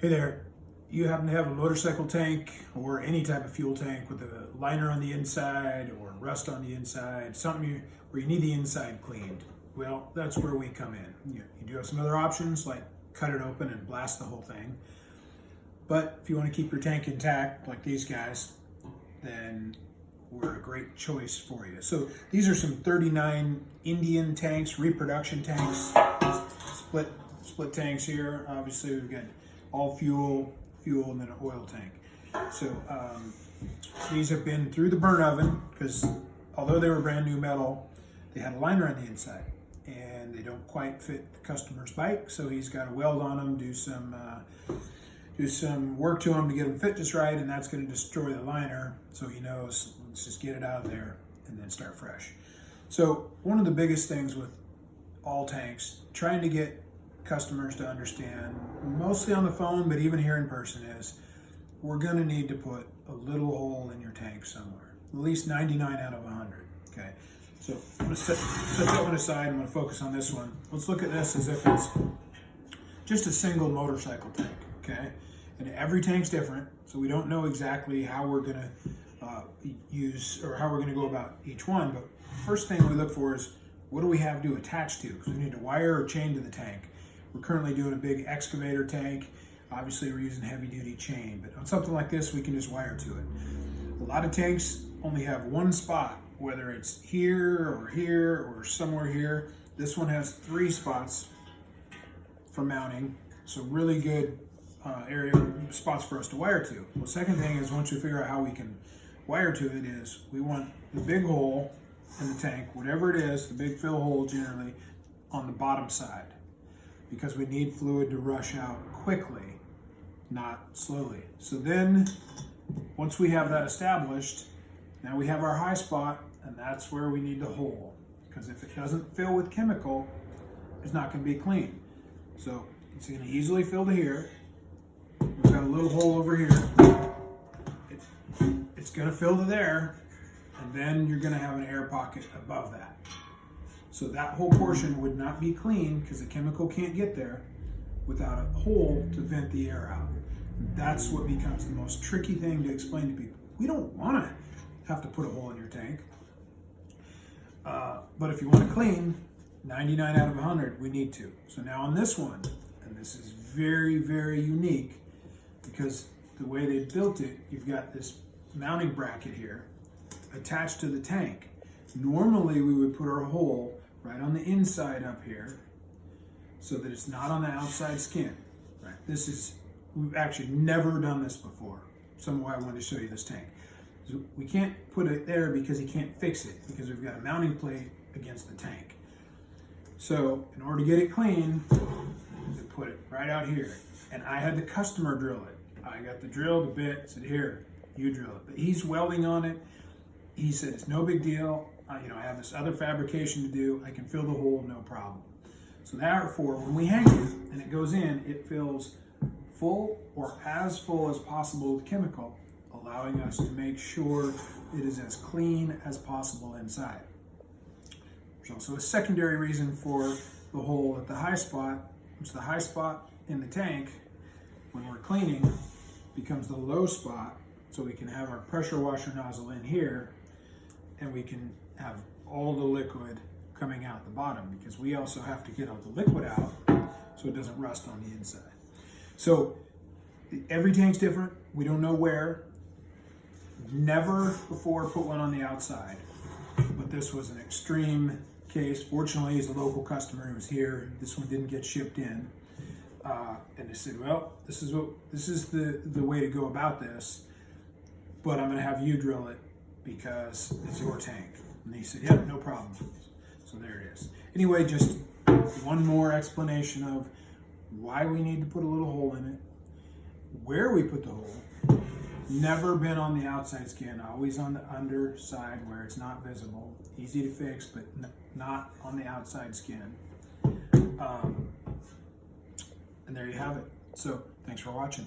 Hey there, you happen to have a motorcycle tank or any type of fuel tank with a liner on the inside or rust on the inside, where you need the inside cleaned. Well, that's where we come in. You do have some other options like cut it open and blast the whole thing. But if you want to keep your tank intact like these guys, then we're a great choice for you. So these are some 39 Indian tanks, reproduction tanks, split tanks here. Obviously we've got all fuel, and then an oil tank. So these have been through the burn oven because although they were brand new metal, they had a liner on the inside and they don't quite fit the customer's bike. So he's got to weld on them, do some work to them to get them fit just right, and that's going to destroy the liner. So he knows, let's just get it out of there and then start fresh. So one of the biggest things with all tanks, trying to get customers to understand, mostly on the phone, but even here in person, is we're going to need to put a little hole in your tank somewhere, at least 99 out of 100. Okay, so I'm going to set that one aside. I'm going to focus on this one. Let's look at this as if it's just a single motorcycle tank. Okay, and every tank's different, so we don't know exactly how we're going to use or how we're going to go about each one. But first thing we look for is, what do we have to attach to? Because we need to wire or chain to the tank. We're currently doing a big excavator tank. Obviously we're using heavy duty chain, but on something like this, we can just wire to it. A lot of tanks only have one spot, whether it's here or somewhere here. This one has 3 spots for mounting. So really good spots for us to wire to. Well, second thing is, once we figure out how we can wire to it, is we want the big hole in the tank, whatever it is, the big fill hole generally, on the bottom side, because we need fluid to rush out quickly, not slowly. So then, once we have that established, now we have our high spot, and that's where we need the hole, because if it doesn't fill with chemical, it's not going to be clean. So it's going to easily fill to here. We've got a little hole over here. It's going to fill to there, and then you're going to have an air pocket above that. So that whole portion would not be clean because the chemical can't get there without a hole to vent the air out. That's what becomes the most tricky thing to explain to people. We don't want to have to put a hole in your tank. But if you want to clean, 99 out of 100, we need to. So now on this one, and this is very, very unique because the way they built it, you've got this mounting bracket here attached to the tank. Normally we would put our hole right on the inside up here so that it's not on the outside skin. Right? We've actually never done this before. Some why I wanted to show you this tank. So we can't put it there because he can't fix it, because we've got a mounting plate against the tank. So in order to get it clean, we put it right out here. And I had the customer drill it. I got the drill, the bit, said, here, you drill it. But he's welding on it. He said, it's no big deal. I have this other fabrication to do. I can fill the hole, no problem. So therefore, when we hang it and it goes in, it fills full or as full as possible with chemical, allowing us to make sure it is as clean as possible inside. There's also a secondary reason for the hole at the high spot, which the high spot in the tank, when we're cleaning, becomes the low spot, so we can have our pressure washer nozzle in here, and we can have all the liquid coming out the bottom, because we also have to get all the liquid out so it doesn't rust on the inside. So every tank's different. We don't know where. Never before put one on the outside, but this was an extreme case. Fortunately, he's a local customer who was here. This one didn't get shipped in, and they said, well, this is the way to go about this, but I'm going to have you drill it because it's your tank. And he said, yep, no problem. So there it is. Anyway, just one more explanation of why we need to put a little hole in it, where we put the hole. Never been on the outside skin, always on the underside where it's not visible. Easy to fix, but not on the outside skin. And there you have it. So thanks for watching.